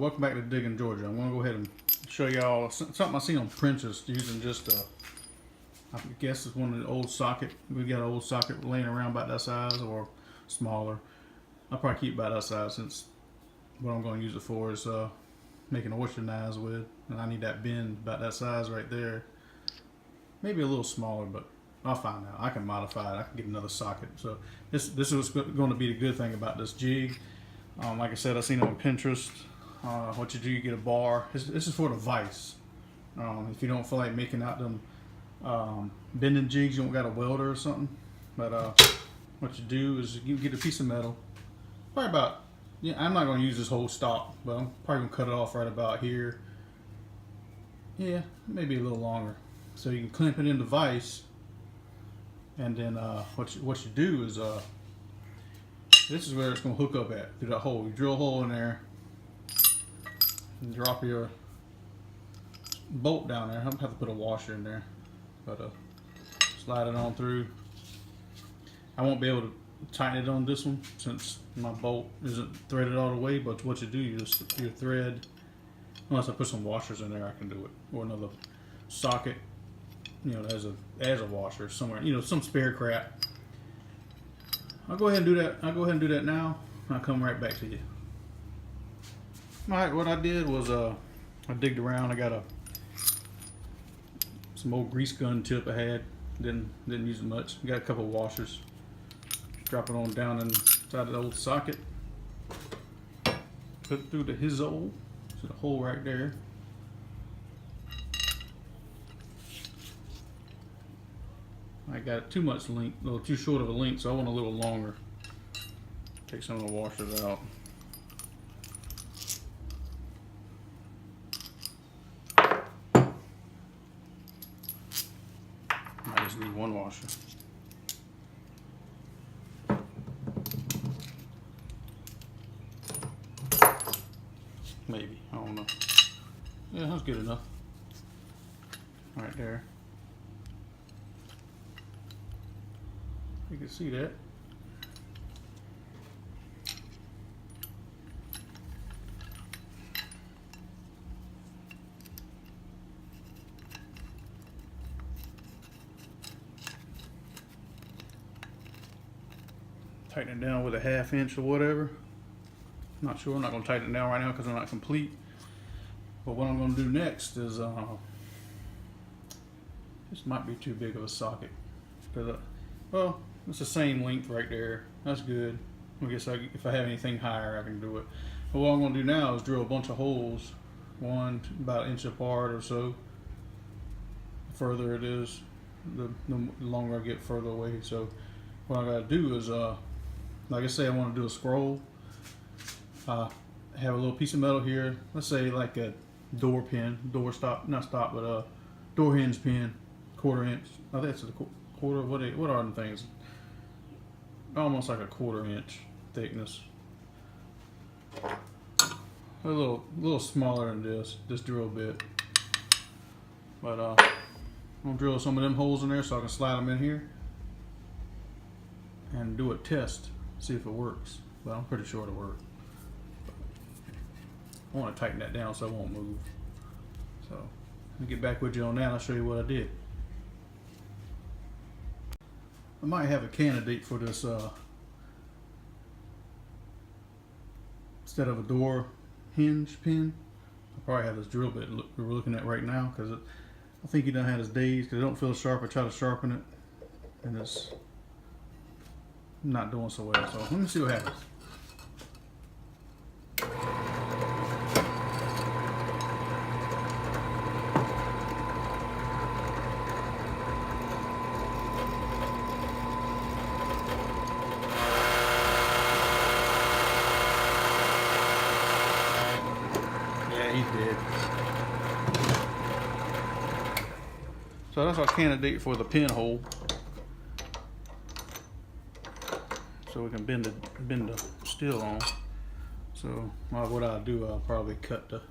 Welcome back to Digging Georgia. I'm going to go ahead and show y'all something I seen on Pinterest using just I guess it's one of the old socket. We got an old socket laying around about that size or smaller. I'll probably keep about that size since what I'm going to use it for is making oyster knives with, and I need that bend about that size right there. Maybe a little smaller, but I'll find out. I can modify it. I can get another socket. So this is what's going to be the good thing about this jig. Like I said, I seen it on Pinterest. What you do, you get a bar. This is for the vise. If you don't feel like making out them bending jigs, you don't got a welder or something. But what you do is you get a piece of metal, probably about, I'm not going to use this whole stock, but I'm probably going to cut it off right about here. Yeah, maybe a little longer. So you can clamp it in the vise, and then what you do is this is where it's going to hook up at, through that hole. You drill a hole in there and drop your bolt down there. I don't have to put a washer in there, but slide it on through. I won't be able to tighten it on this one since my bolt isn't threaded all the way, but what you do, you just your thread, unless I put some washers in there, I can do it, or another socket, as a washer somewhere, some spare crap. I'll go ahead and do that. I'll go ahead and do that now, and I'll come right back to you. All right, what I did was I digged around. I got some old grease gun tip I had. Didn't use it much. Got a couple of washers. Drop it on down inside the old socket. Put it through the hole. So the hole right there. I got too much length, a little too short of a length, so I want a little longer. Take some of the washers out. I just need one washer. Maybe, I don't know. Yeah, that's good enough. Right there. You can see that. Tighten it down with a 1/2 inch or whatever. Not sure. I'm not going to tighten it down right now because I'm not complete. But what I'm going to do next is this might be too big of a socket because well, it's the same length right there. That's good. I guess if I have anything higher, I can do it. But what I'm going to do now is drill a bunch of holes, about 1 inch apart or so. The further it is, the longer I get further away. So what I got to do is, like I say, I want to do a scroll. Have a little piece of metal here. Let's say like a door pin, door hinge pin, 1/4 inch. I think it's a quarter. What are them things? Almost like a 1/4 inch thickness. A little smaller than this drill bit. But I'm gonna drill some of them holes in there so I can slide them in here and do a test, see if it works. But I'm pretty sure it'll work. I want to tighten that down so it won't move. So let me get back with you on that and I'll show you what I did. I might have a candidate for this instead of a door hinge pin. I probably have this drill bit we're looking at right now because I think he done had his days because it don't feel sharp. I try to sharpen it and it's not doing so well. So let me see what happens. He did. So that's our candidate for the pinhole. So we can bend the steel on. So what I'll do, I'll probably cut it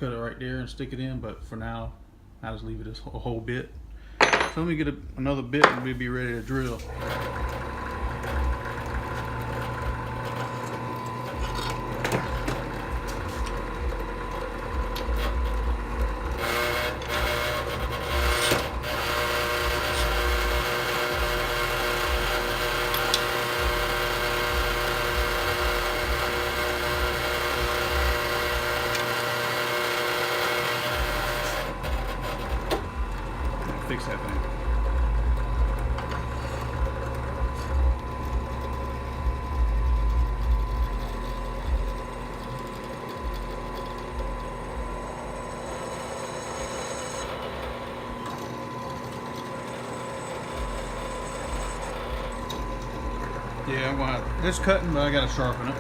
right there and stick it in. But for now, I'll just leave it as a whole bit. So let me get another bit and we'll be ready to drill. fix that thing. Yeah, I'm gonna. It's cutting, but I gotta sharpen it.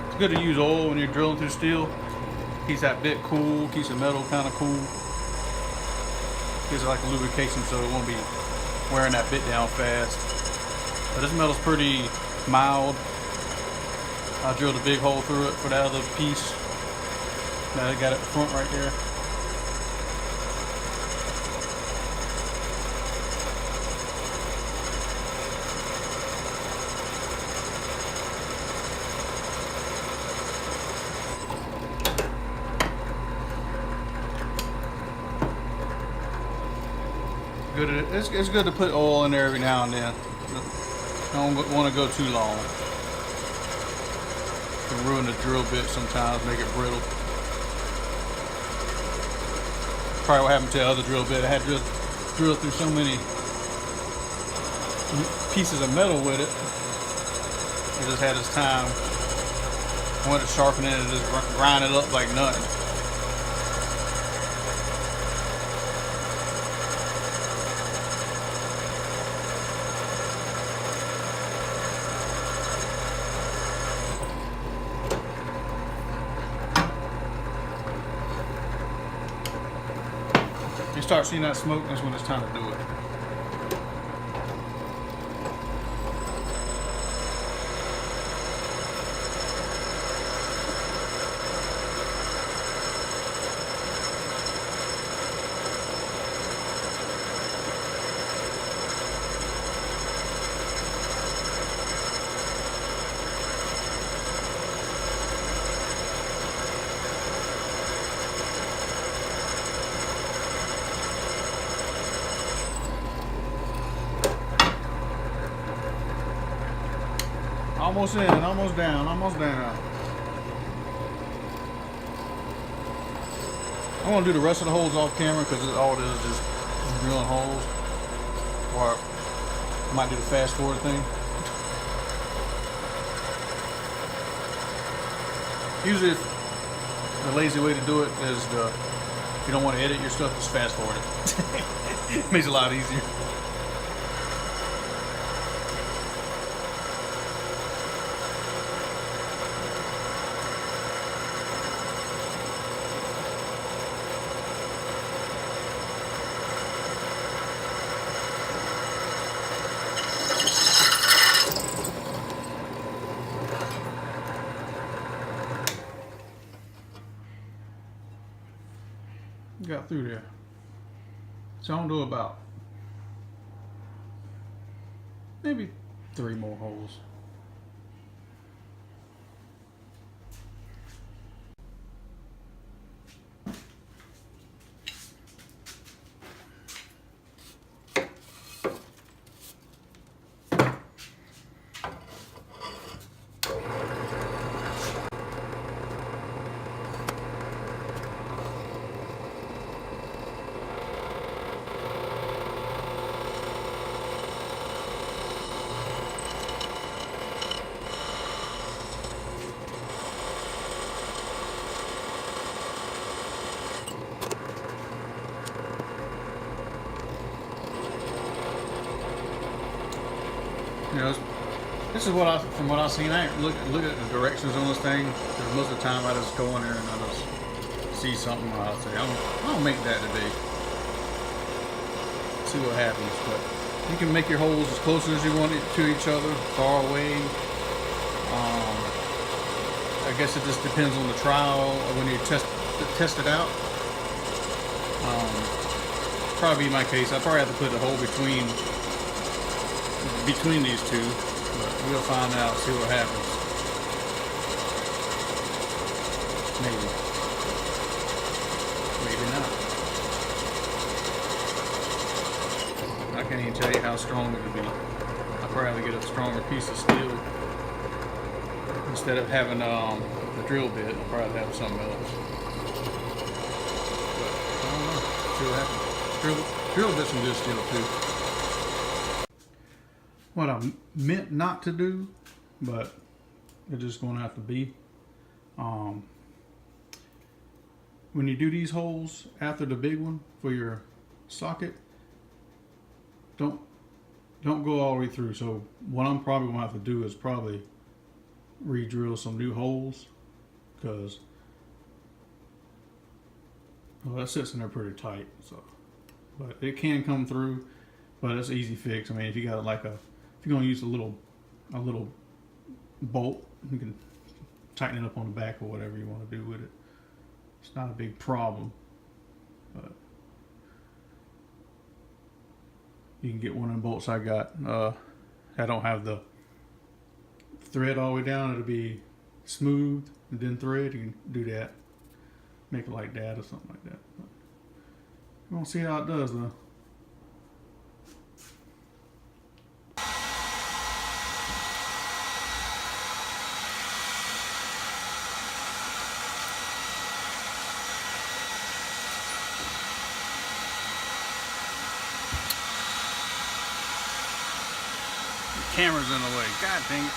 It's good to use oil when you're drilling through steel. Keeps that bit cool, keeps the metal kind of cool. Gives it like a lubrication so it won't be wearing that bit down fast. But this metal's pretty mild. I drilled a big hole through it for that other piece. Now I got it front right there. It's good to put oil in there every now and then. I don't want to go too long. It can ruin the drill bit sometimes, make it brittle. Probably what happened to the other drill bit. I had to drill through so many pieces of metal with it. I just had this time. I went to sharpen it and just grind it up like nothing. You start seeing that smoke, that's when it's time to do it. Almost in, almost down, almost down. I'm gonna do the rest of the holes off camera because all it is just drilling holes. Or I might do the fast forward thing. Usually the lazy way to do it is if you don't want to edit your stuff, just fast forward it. Makes it a lot easier. Got through there. So I'm gonna do about maybe 3 more holes. You know, this is what from what I've seen. I ain't look at the directions on this thing because most of the time I just go in there and I just see something. I'll say I'll make that today. See what happens. But you can make your holes as close as you want it to each other, far away. I guess it just depends on the trial when you test it out. Probably be my case. I probably have to put a hole between these two, but we'll find out, see what happens. how strong it'll be. I'll probably get a stronger piece of steel instead of having the drill bit. I'll probably have something else. But I don't know. See what happens. Drill bit's some good steel too. What I meant not to do, but it's just going to have to be. When you do these holes after the big one for your socket, don't go all the way through. So what I'm probably going to have to do is probably re-drill some new holes, because well, that sits in there pretty tight. So, but it can come through, but it's an easy fix. I mean, if you got like if you're going to use a little bolt, you can tighten it up on the back or whatever you want to do with it. It's not a big problem, but you can get one of the bolts I got. I don't have the thread all the way down. It'll be smooth and then thread. You can do that, make it like that or something like that. But we're gonna see how it does though. Camera's in the way. God dang it.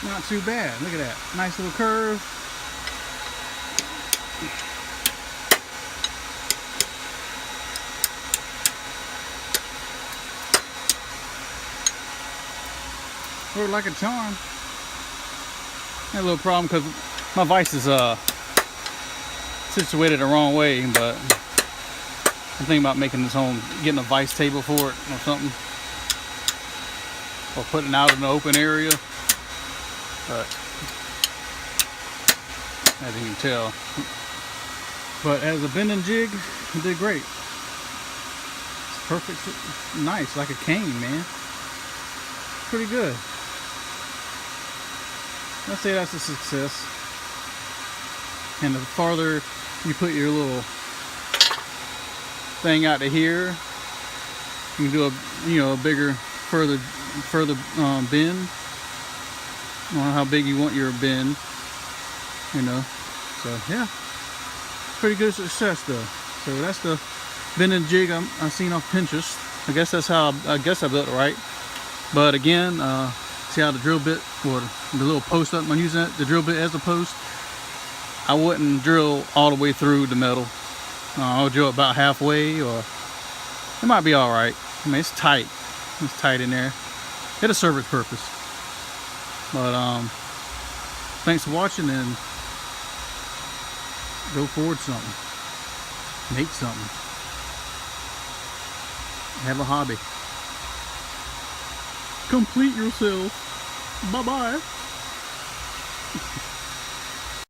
Not too bad. Look at that. Nice little curve. Worked like a charm. Had a little problem because my vise is situated the wrong way, but I'm thinking about making this home, getting a vise table for it or something, or putting it out in the open area. But as you can tell, but as a bending jig, it did great. It's perfect, nice, like a cane, man. Pretty good. Let's say that's a success. And the farther you put your little thing out to here, you can do a bigger, further bend. I don't know how big you want your bend, so yeah, pretty good success though. So that's the bending jig I seen off Pinterest. I guess that's how I built it right. But again, see how the drill bit, or the little post up I'm using the drill bit as a post, I wouldn't drill all the way through the metal. I'll drill about halfway, or it might be all right. I mean, it's tight in there. It'll serve its purpose. But thanks for watching, and go forward something. Make something. Have a hobby. Complete yourself. Bye-bye.